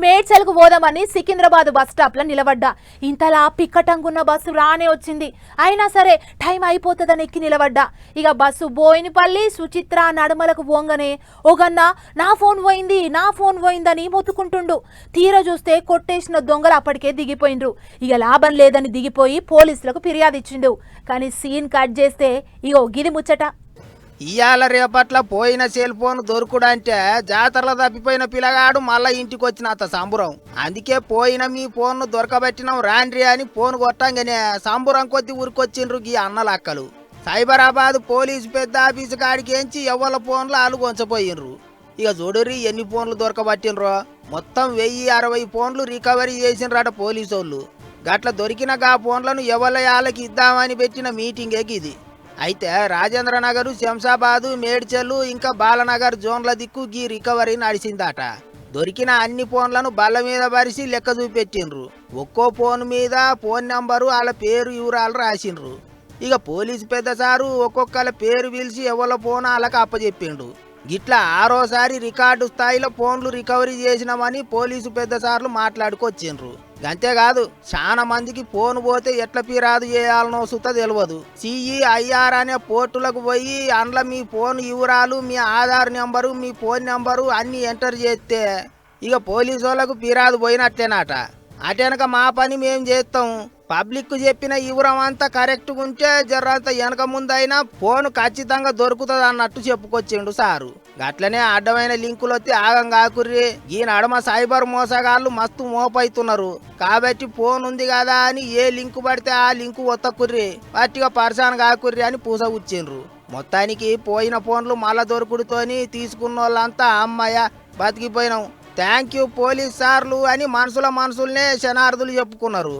మేడ్చల్కు పోదామని Secunderabad bus stop లో నిలబడ్డా. ఇంతలా పిక్కటంగున్న బస్సు రానే వచ్చింది. అయినా సరే టైం అయిపోతుందని ఎక్కి నిలబడ్డా. ఇక బస్సు బోయినపల్లి సుచిత్ర నడుమలకు పోంగనే ఓగన్న నా ఫోన్ పోయిందని మొత్తుకుంటుండు. తీర చూస్తే కొట్టేసిన దొంగలు అప్పటికే దిగిపోయిండ్రు. ఇక లాభం లేదని దిగిపోయి పోలీసులకు ఫిర్యాదు ఇచ్చిండు. కానీ సీన్ కట్ చేస్తే ఇగో గిది ముచ్చట. ఇవాళ రేపట్ల పోయిన సెల్ ఫోన్ దొరుకుడంటే జాతరలో తప్పిపోయిన పిల్లగాడు మళ్ళా ఇంటికి వచ్చిన అత సంబురం. అందుకే పోయిన మీ ఫోన్ దొరకబెట్టినాం రాండ్రి అని ఫోన్ కొట్టంగానే సంబురం కొద్ది ఊరికొచ్చిండ్రు గీ అన్నలక్కలు. సైబరాబాద్ పోలీసు పెద్ద ఆఫీసు కాడికి ఎంచి ఎవరి ఫోన్లు ఆలుగొంచపోయినరు. ఇక చూడుర్రి ఎన్ని ఫోన్లు దొరకబట్టినరో. మొత్తం 1060 ఫోన్లు రికవరీ చేసినరాట పోలీసోళ్ళు. గట్ల దొరికిన గా ఫోన్లను ఎవలయాలకి ఇద్దామని పెట్టిన మీటింగే ఇది. అయితే రాజేంద్రనగర్, శంషాబాదు, మేడ్చల్ ఇంకా బాలనగర్ జోన్ల దిక్కు గీ రికవరీ నడిచిందట. దొరికిన అన్ని ఫోన్లను బల్ల మీద పరిచి లెక్క చూపెట్టిండ్రు. ఒక్కో ఫోన్ మీద ఫోన్ నెంబరు వాళ్ళ పేరు వివరాలు రాసిండ్రు. ఇక పోలీసు పెద్ద సారు ఒక్కొక్కల పేరు పిలిచి ఎవరి ఫోన్ వాళ్ళకి అప్పచెప్పిండు. గిట్లా ఆరోసారి రికార్డు స్థాయిలో ఫోన్లు రికవరీ చేసినామని పోలీసు పెద్ద సార్లు మాట్లాడుకొచ్చిండ్రు. అంతేకాదు చాలా మందికి ఫోన్ పోతే ఎట్లా ఫిర్యాదు చేయాలనో సుత తెలియదు. CEIR అనే పోర్టులకు పోయి అందులో మీ ఫోన్ వివరాలు, మీ ఆధార్ నెంబరు, మీ ఫోన్ నెంబరు అన్ని ఎంటర్ చేస్తే ఇక పోలీసు వాళ్ళకు ఫిర్యాదు పోయినట్లేనట. అటెనక మా పని మేము చేస్తాం. పబ్లిక్ చెప్పిన వివరం అంతా కరెక్ట్గా ఉంటే జర్రంత వెనక ముందైనా ఫోన్ ఖచ్చితంగా దొరుకుతుంది అన్నట్టు చెప్పుకొచ్చిండు సారు. గట్లనే అడ్డమైన లింకులు వస్తే ఆగం కాకుర్రి. ఈ నడమ సైబర్ మోసగాళ్ళు మస్తు మోపైతున్నారు. కాబట్టి ఫోన్ ఉంది కదా అని ఏ లింకు పడితే ఆ లింకు ఒత్తకుర్రి, పట్టిగా పర్సాన్ కాకుర్రి అని పూసగుచ్చిండ్రు. మొత్తానికి పోయిన ఫోన్లు మళ్ళా దొరుకుడుతోని తీసుకున్న వాళ్ళంతా అమ్మయ్య బతికిపోయినాం, థ్యాంక్ యూ పోలీస్ సార్లు అని మనసులనే శనార్థులు చెప్పుకున్నారు.